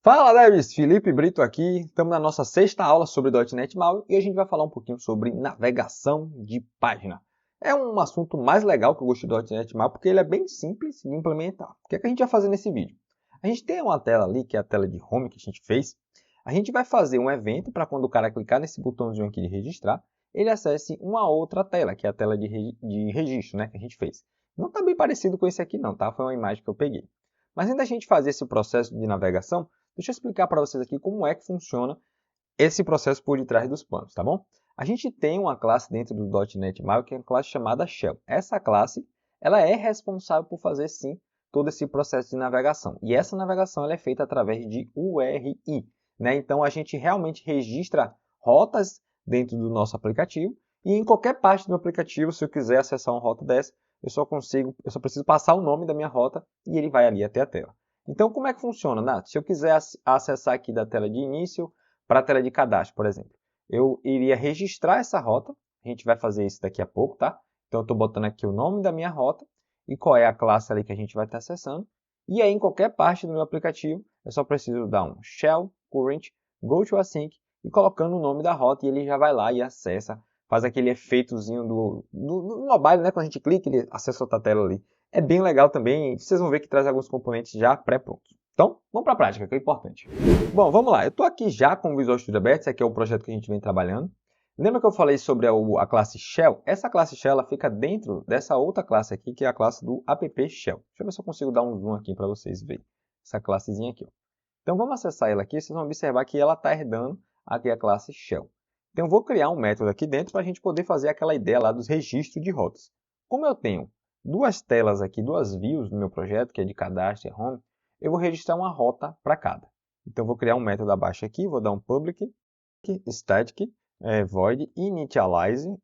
Fala, devs! Felipe Brito aqui. Estamos na nossa sexta aula sobre .NET MAUI e a gente vai falar um pouquinho sobre navegação de página. É um assunto mais legal que eu gosto do .NET MAUI porque ele é bem simples de implementar. O que é que a gente vai fazer nesse vídeo? A gente tem uma tela ali, que é a tela de home que a gente fez. A gente vai fazer um evento para quando o cara clicar nesse botãozinho aqui de registrar, ele acesse uma outra tela, que é a tela de registro, né, que a gente fez. Não está bem parecido com esse aqui não, tá? Foi uma imagem que eu peguei. Mas antes da gente fazer esse processo de navegação, deixa eu explicar para vocês aqui como é que funciona esse processo por detrás dos panos, tá bom? A gente tem uma classe dentro do .NET MAUI que é uma classe chamada Shell. Essa classe ela é responsável por fazer, sim, todo esse processo de navegação. E essa navegação ela é feita através de URI. Né? Então, a gente realmente registra rotas dentro do nosso aplicativo e em qualquer parte do aplicativo, se eu quiser acessar uma rota dessa, eu só preciso passar o nome da minha rota e ele vai ali até a tela. Então, como é que funciona, Nath? Se eu quiser acessar aqui da tela de início para a tela de cadastro, por exemplo, eu iria registrar essa rota. A gente vai fazer isso daqui a pouco, tá? Então, eu estou botando aqui o nome da minha rota e qual é a classe ali que a gente vai estar acessando. E aí, em qualquer parte do meu aplicativo, eu só preciso dar um shell current go to async e colocando o nome da rota e ele já vai lá e acessa, faz aquele efeitozinho do mobile, né? Quando a gente clica, ele acessa outra tela ali. É bem legal também, vocês vão ver que traz alguns componentes já pré-prontos. Então, vamos para a prática, que é importante. Bom, vamos lá. Eu estou aqui já com o Visual Studio aberto, esse aqui é o projeto que a gente vem trabalhando. Lembra que eu falei sobre a classe Shell? Essa classe Shell ela fica dentro dessa outra classe aqui, que é a classe do app Shell. Deixa eu ver se eu consigo dar um zoom aqui para vocês verem. Essa classezinha aqui. Ó. Então, vamos acessar ela aqui. Vocês vão observar que ela está herdando aqui a classe Shell. Então, eu vou criar um método aqui dentro para a gente poder fazer aquela ideia lá dos registros de rotas. Como eu tenho duas telas aqui, duas views no meu projeto, que é de cadastro e home, eu vou registrar uma rota para cada. Então, eu vou criar um método abaixo aqui, vou dar um public static void initializer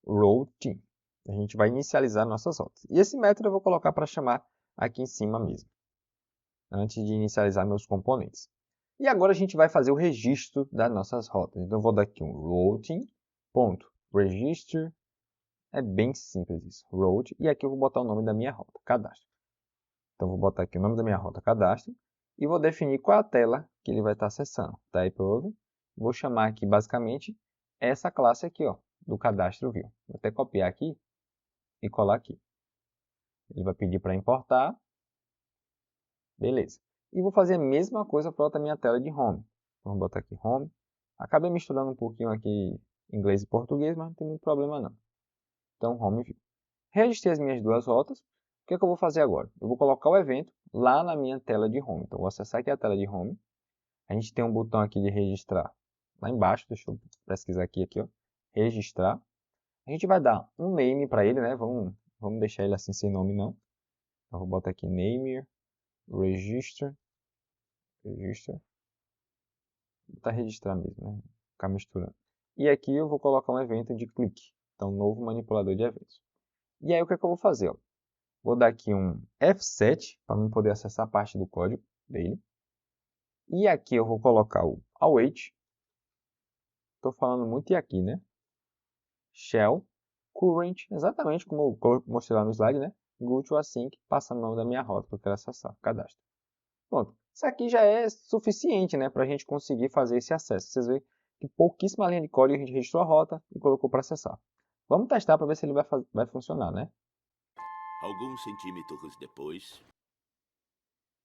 route. A gente vai inicializar nossas rotas. E esse método eu vou colocar para chamar aqui em cima mesmo, antes de inicializar meus componentes. E agora a gente vai fazer o registro das nossas rotas. Então eu vou dar aqui um routing.register. É bem simples isso, route. E aqui eu vou botar o nome da minha rota, cadastro. Então eu vou botar aqui o nome da minha rota, cadastro. E vou definir qual é a tela que ele vai estar acessando. Type over. Vou chamar aqui basicamente essa classe aqui, ó, do cadastro view. Vou até copiar aqui e colar aqui. Ele vai pedir para importar. Beleza. E vou fazer a mesma coisa para a minha tela de home. Vamos botar aqui home. Acabei misturando um pouquinho aqui inglês e português, mas não tem muito problema não. Então, home view. Registrei as minhas duas rotas. O que é que eu vou fazer agora? Eu vou colocar o evento lá na minha tela de home. Então, vou acessar aqui a tela de home. A gente tem um botão aqui de registrar lá embaixo. Deixa eu pesquisar aqui, ó. Registrar. A gente vai dar um name para ele, né? Vamos deixar ele assim sem nome não. Então, vou botar aqui name, register. Está registrar mesmo, né? Ficar misturando. E aqui eu vou colocar um evento de clique. Então, novo manipulador de eventos. E aí, o que é que eu vou fazer? Ó? Vou dar aqui um F7 para eu poder acessar a parte do código dele. E aqui eu vou colocar o await. Estou falando muito e aqui, né? Shell, current, exatamente como eu mostrei lá no slide, né? Go to async, passando o nome da minha rota que eu quero acessar, cadastro. Pronto. Isso aqui já é suficiente, né, para a gente conseguir fazer esse acesso. Vocês veem que pouquíssima linha de código a gente registrou a rota e colocou para acessar. Vamos testar para ver se ele vai funcionar, né? Alguns centímetros depois.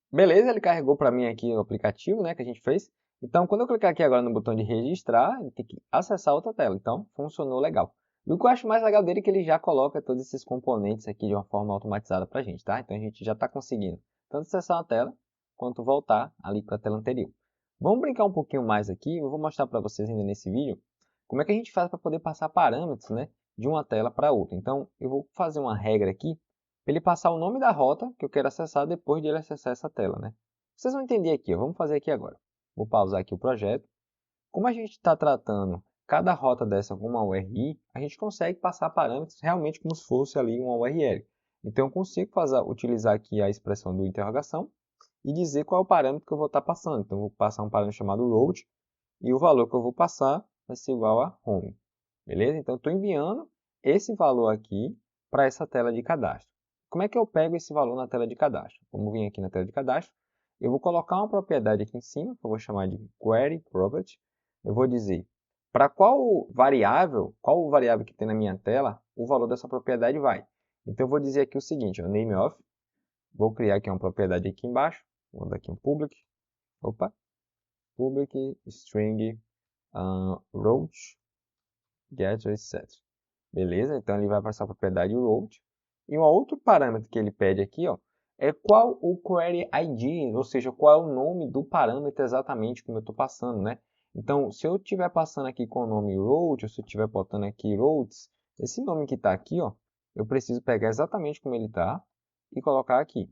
Beleza, ele carregou para mim aqui o aplicativo, né, que a gente fez. Então, quando eu clicar aqui agora no botão de registrar, ele tem que acessar outra tela. Então, funcionou legal. E o que eu acho mais legal dele é que ele já coloca todos esses componentes aqui de uma forma automatizada para a gente, tá? Então, a gente já está conseguindo tanto acessar a tela, quanto voltar ali para a tela anterior. Vamos brincar um pouquinho mais aqui, eu vou mostrar para vocês ainda nesse vídeo como é que a gente faz para poder passar parâmetros, né, de uma tela para outra. Então, eu vou fazer uma regra aqui para ele passar o nome da rota que eu quero acessar depois de ele acessar essa tela. Né? Vocês vão entender aqui, ó. Vamos fazer aqui agora. Vou pausar aqui o projeto. Como a gente está tratando cada rota dessa com uma URI, a gente consegue passar parâmetros realmente como se fosse ali uma URL. Então, eu consigo utilizar aqui a expressão do interrogação e dizer qual é o parâmetro que eu vou estar passando. Então, eu vou passar um parâmetro chamado route e o valor que eu vou passar vai ser igual a home. Beleza? Então, eu estou enviando esse valor aqui para essa tela de cadastro. Como é que eu pego esse valor na tela de cadastro? Vamos vir aqui na tela de cadastro Eu vou colocar uma propriedade aqui em cima, que eu vou chamar de query property. Eu vou dizer para qual variável que tem na minha tela, o valor dessa propriedade vai. Então eu vou dizer aqui o seguinte, ó, name of, vou criar aqui uma propriedade aqui embaixo, vou dar aqui um public string route get set. Beleza? Então ele vai passar a propriedade route. E um outro parâmetro que ele pede aqui, ó, é qual o query ID, ou seja, qual é o nome do parâmetro exatamente como eu estou passando, né? Então, se eu estiver passando aqui com o nome route, ou se eu estiver botando aqui routes, esse nome que está aqui, ó, eu preciso pegar exatamente como ele está e colocar aqui.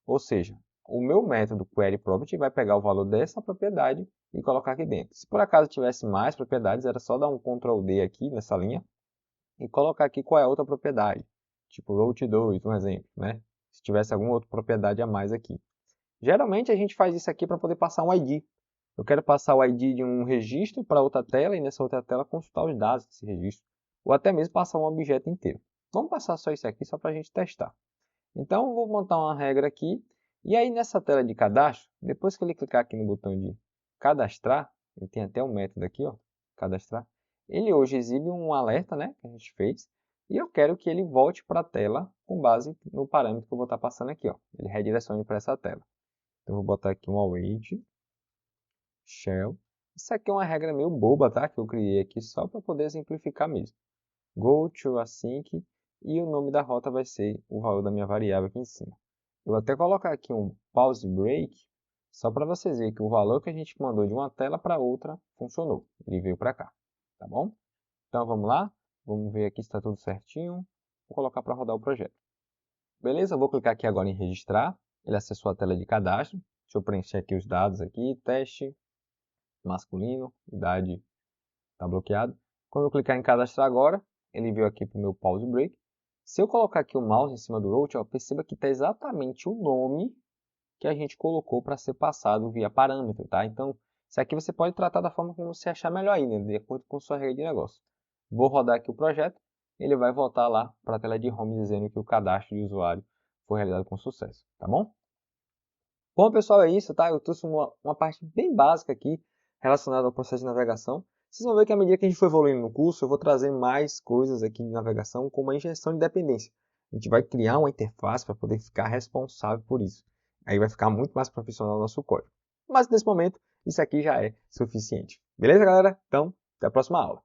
Ou seja, o meu método queryProperty vai pegar o valor dessa propriedade e colocar aqui dentro. Se por acaso tivesse mais propriedades, era só dar um Ctrl D aqui nessa linha e colocar aqui qual é a outra propriedade. Tipo route 2, um exemplo, né? Se tivesse alguma outra propriedade a mais aqui. Geralmente a gente faz isso aqui para poder passar um ID. Eu quero passar o ID de um registro para outra tela e nessa outra tela consultar os dados desse registro. Ou até mesmo passar um objeto inteiro. Vamos passar só isso aqui só para a gente testar. Então eu vou montar uma regra aqui. E aí nessa tela de cadastro, depois que ele clicar aqui no botão de cadastrar, ele tem até um método aqui, ó, cadastrar. Ele hoje exibe um alerta, né, que a gente fez. E eu quero que ele volte para a tela com base no parâmetro que eu vou estar passando aqui, ó. Ele redirecione para essa tela. Então eu vou botar aqui um await shell. Isso aqui é uma regra meio boba, tá? Que eu criei aqui só para poder exemplificar mesmo. Go to async e o nome da rota vai ser o valor da minha variável aqui em cima. Eu vou até colocar aqui um pause break, só para vocês verem que o valor que a gente mandou de uma tela para outra funcionou. Ele veio para cá, tá bom? Então vamos lá, vamos ver aqui se está tudo certinho. Vou colocar para rodar o projeto. Beleza, eu vou clicar aqui agora em registrar. Ele acessou a tela de cadastro. Deixa eu preencher aqui os dados aqui, teste, masculino, idade está bloqueado. Quando eu clicar em cadastrar agora, ele veio aqui para o meu pause break. Se eu colocar aqui o mouse em cima do route, ó, perceba que está exatamente o nome que a gente colocou para ser passado via parâmetro, tá? Então, isso aqui você pode tratar da forma como você achar melhor ainda, de acordo com sua regra de negócio. Vou rodar aqui o projeto, ele vai voltar lá para a tela de home dizendo que o cadastro de usuário foi realizado com sucesso, tá bom? Bom, pessoal, é isso, tá? Eu trouxe uma parte bem básica aqui relacionada ao processo de navegação. Vocês vão ver que à medida que a gente for evoluindo no curso, eu vou trazer mais coisas aqui de navegação, como a injeção de dependência. A gente vai criar uma interface para poder ficar responsável por isso. Aí vai ficar muito mais profissional o nosso código. Mas nesse momento, isso aqui já é suficiente. Beleza, galera? Então, até a próxima aula.